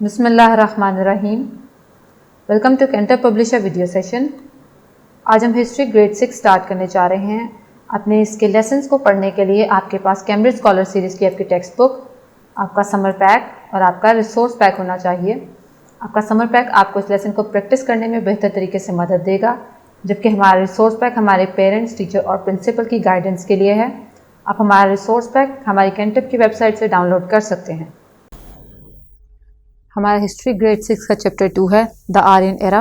बिस्मिल्लाहिर्रहमानिर्रहीम। Welcome to Canter publisher video session. आज हम हिस्ट्री ग्रेड 6 स्टार्ट करने जा रहे हैं। अपने इसके लेसन्स को पढ़ने के लिए आपके पास कैम्ब्रिज स्कॉलर सीरीज़ की आपकी टेक्स्ट बुक, आपका समर पैक और आपका रिसोर्स पैक होना चाहिए। आपका समर पैक आपको इस लेसन को प्रैक्टिस करने में बेहतर तरीके से मदद देगा, जबकि हमारा रिसोर्स पैक हमारे पेरेंट्स, टीचर और प्रिंसिपल की गाइडेंस के लिए है। आप हमारा रिसोर्स पैक हमारी कैंटर की वेबसाइट से डाउनलोड कर सकते हैं। हमारा हिस्ट्री ग्रेड 6 का चैप्टर 2 है द आर्यन एरा,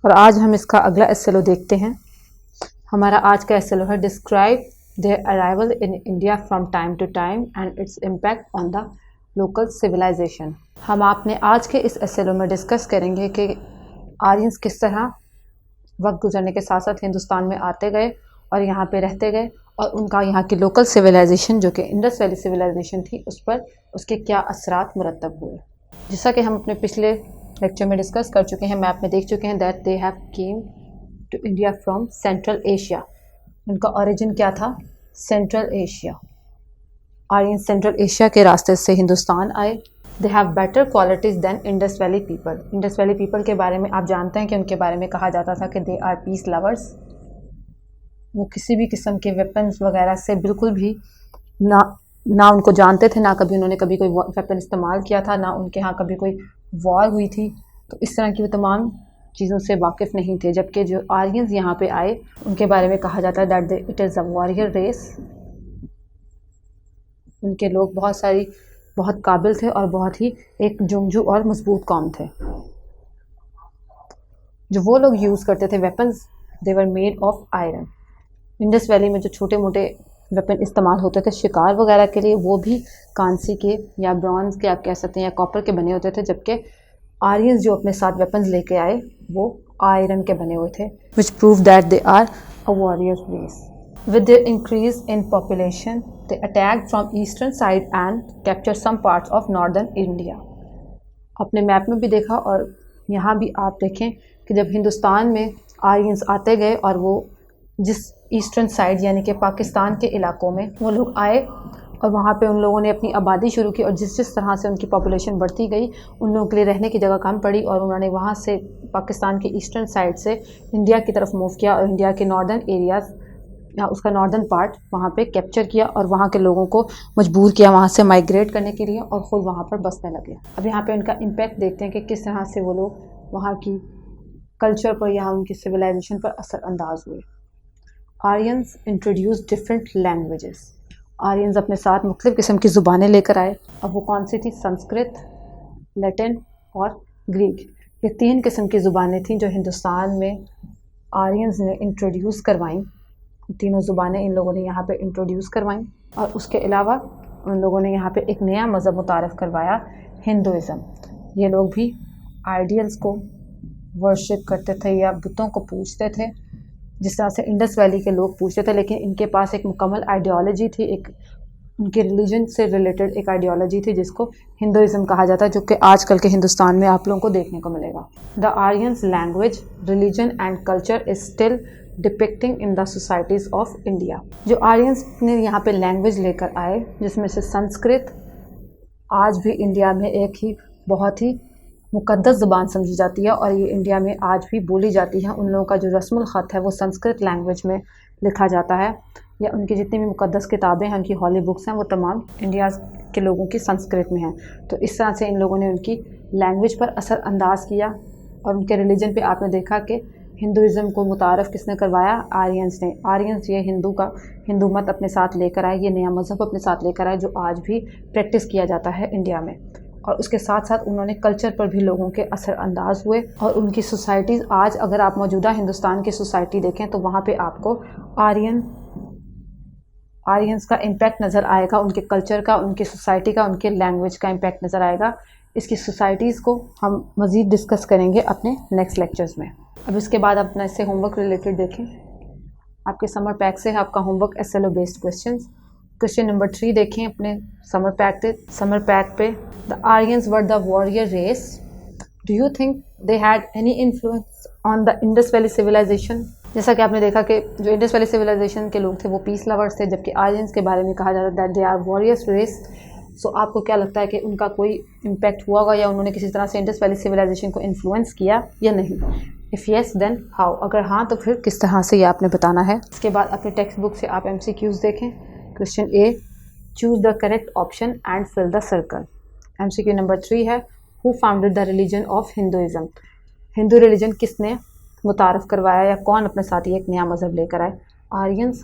और आज हम इसका अगला एसएलओ देखते हैं। हमारा आज का एसएलओ है describe their arrival in India from time to time and its impact on the local civilisation. हम आपने आज के इस एसएलओ में डिस्कस करेंगे कि आर्यंस किस तरह वक्त गुजरने के साथ साथ हिंदुस्तान में आते गए और यहाँ पे रहते गए, और उनका यहाँ की लोकल सिविलाइजेशन जो कि इंडस वैली सिविलाइजेशन थी उस पर उसके क्या असरात मुरतब हुए। जैसा कि हम अपने पिछले लेक्चर में डिस्कस कर चुके हैं, मैप में देख चुके हैं that they have came to India from Central Asia. उनका ओरिजिन क्या था? Central Asia. Aryan Central Asia के रास्ते से हिंदुस्तान आए। They have better qualities than Indus Valley people. Indus Valley people के बारे में आप जानते हैं कि उनके बारे में कहा जाता था कि दे आर पीस लवर्स। वो किसी भी किस्म के वेपन्स वगैरह से बिल्कुल भी ना उनको जानते थे, ना कभी उन्होंने कभी कोई वेपन इस्तेमाल किया था, ना उनके यहाँ कभी कोई वॉर हुई थी। तो इस तरह की वो तमाम चीज़ों से वाकिफ़ नहीं थे। जबकि जो आर्यंस यहाँ पे आए उनके बारे में कहा जाता है that it is a warrior race. उनके लोग बहुत काबिल थे और बहुत ही एक जंगजू और मजबूत कौम थे। जो वो लोग यूज़ करते थे weapons, they were made of iron. Indus valley में जो छोटे मोटे वेपन इस्तेमाल होते थे शिकार वगैरह के लिए, वो भी कांसी के या ब्रॉन्ज के आप कह सकते हैं या कॉपर के बने होते थे। जबकि आर्यंस जो अपने साथ वेपन्स लेके आए वो आयरन के बने हुए थे, which prove that they are a warrior race. With their increase in population they attacked from eastern side and capture some parts of northern India. अपने मैप में भी देखा और यहाँ भी आप देखें कि जब हिंदुस्तान में आर्यंस आते गए और वो जिस ईस्टर्न साइड यानी कि पाकिस्तान के इलाकों में वो लोग आए और वहाँ पे उन लोगों ने अपनी आबादी शुरू की, और जिस तरह से उनकी पॉपुलेशन बढ़ती गई उन लोगों के लिए रहने की जगह कम पड़ी, और उन्होंने वहाँ से पाकिस्तान के ईस्टर्न साइड से इंडिया की तरफ मूव किया और इंडिया के नॉर्दर्न एरियाज़ या उसका नॉर्दर्न पार्ट वहाँ पे कैप्चर किया और वहाँ के लोगों को मजबूर किया वहाँ से माइग्रेट करने के लिए और ख़ुद वहाँ पर बसने लगे। अब यहाँ पे उनका इम्पैक्ट देखते हैं कि किस तरह से वो लोग वहाँ की कल्चर पर या उनकी सिविलाइजेशन पर असर अंदाज हुए। Aryans introduce different languages. Aryans अपने साथ मुख्तलिफ़ किस्म की ज़ुबानें लेकर आए। अब वो कौन सी थी? संस्कृत, लैटिन और ग्रीक। ये 3 किस्म की ज़ुबानें थीं जो हिंदुस्तान में आर्यंस ने इंट्रोड्यूस करवाईं। तीनों ज़ुबानें इन लोगों ने यहाँ पे इंट्रोड्यूस करवाईं, और उसके अलावा उन लोगों ने यहाँ पे एक नया मज़हब मुतारफ़ करवाया, हिंदुइज़म। ये लोग भी आइडियल्स को वर्शिप करते थे या बुतों को पूजते थे जिस तरह से इंडस वैली के लोग पूछते थे, लेकिन इनके पास एक मुकम्मल आइडियोलॉजी थी, एक उनके रिलीजन से रिलेटेड एक आइडियोलॉजी थी जिसको हिंदुइज़्म कहा जाता है, जो कि आजकल के हिंदुस्तान में आप लोगों को देखने को मिलेगा। The Aryans language, religion and culture is still depicting in the societies of India. जो आर्यंस ने यहाँ पे लैंग्वेज लेकर आए जिसमें से संस्कृत आज भी इंडिया में एक ही बहुत ही मुक़द्दस ज़ुबान समझी जाती है, और ये इंडिया में आज भी बोली जाती है। उन लोगों का जो रस्मुल ख़त है वो संस्कृत लैंग्वेज में लिखा जाता है, या उनकी जितनी भी मुक़द्दस किताबें हैं, उनकी हॉली बुक्स हैं, वो तमाम इंडिया के लोगों की संस्कृत में हैं। तो इस तरह से इन लोगों ने उनकी लैंग्वेज पर असर अंदाज़ किया। और उनके रिलीजन पे आपने देखा कि हिंदुइज़्म को मुतारफ़ किसने करवाया? आर्यंस ने। आर्यंस ये हिंदू मत अपने साथ लेकर आए, ये नया मज़हब अपने साथ लेकर आए जो आज भी प्रैक्टिस किया जाता है इंडिया में। और उसके साथ साथ उन्होंने कल्चर पर भी लोगों के असर अंदाज हुए, और उनकी सोसाइटीज़ आज अगर आप मौजूदा हिंदुस्तान की सोसाइटी देखें तो वहाँ पे आपको आर्यंस का इम्पैक्ट नज़र आएगा, उनके कल्चर का, उनकी सोसाइटी का, उनके लैंग्वेज का इम्पैक्ट नज़र आएगा। इसकी सोसाइटीज़ को हम मज़ीद डिस्कस करेंगे अपने नेक्स्ट लेक्चर्स में। अब इसके बाद अपना इससे होमवर्क रिलेटेड देखें। आपके समर पैक से आपका homework SLO based question number 3 देखें अपने समर पैक पे। The Aryans were the warrior race. Do you think they had any influence on the Indus Valley civilisation? जैसा कि आपने देखा कि जो इंडस वैली सिविलाइजेशन के लोग थे वो पीस लवर्स थे, जबकि आर्यंस के बारे में कहा जाता है that they are warriors race. सो आपको क्या लगता है कि उनका कोई इम्पैक्ट हुआ होगा या उन्होंने किसी तरह से इंडस वैली सिविलाइजेशन को इन्फ्लुएंस किया या नहीं? इफ़ येस देन हाउ, अगर हाँ तो फिर किस तरह से ये आपने बताना है। इसके बाद अपनी टेक्स्ट बुक से आप MCQs देखें। Question A, choose the correct option and fill the circle. MCQ number 3 है, who founded the religion of Hinduism. Hindu रिलीजन किसने मुतारफ़ करवाया या कौन अपने साथ ही एक नया मज़हब लेकर आए? आर्यंस,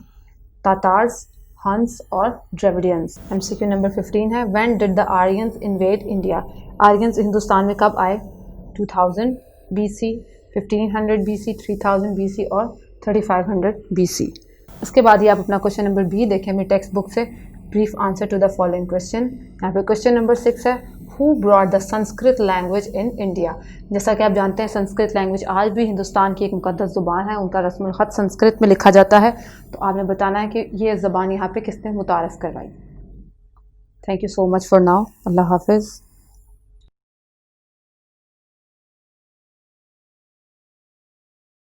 तातार्स, हंस और द्रविडियंस। MCQ नंबर 15 है, when did the Aryans invade India. Aryans Hindustan में कब आए? 2000 BC, 1500 BC, 3000 BC और 3500 BC। इसके बाद ही आप अपना क्वेश्चन नंबर बी देखें अपनी टेक्स्ट बुक से, brief answer to the following question. यहाँ पे क्वेश्चन नंबर 6 है, who brought the Sanskrit language in India. जैसा कि आप जानते हैं संस्कृत लैंग्वेज आज भी हिंदुस्तान की एक मुकद्दस ज़ुबान है, उनका रस्मुल ख़त संस्कृत में लिखा जाता है। तो आपने बताना है कि ये ज़बान यहाँ पे किसने मुतारफ़ करवाई। Thank you so much for now. अल्लाह हाफिज़।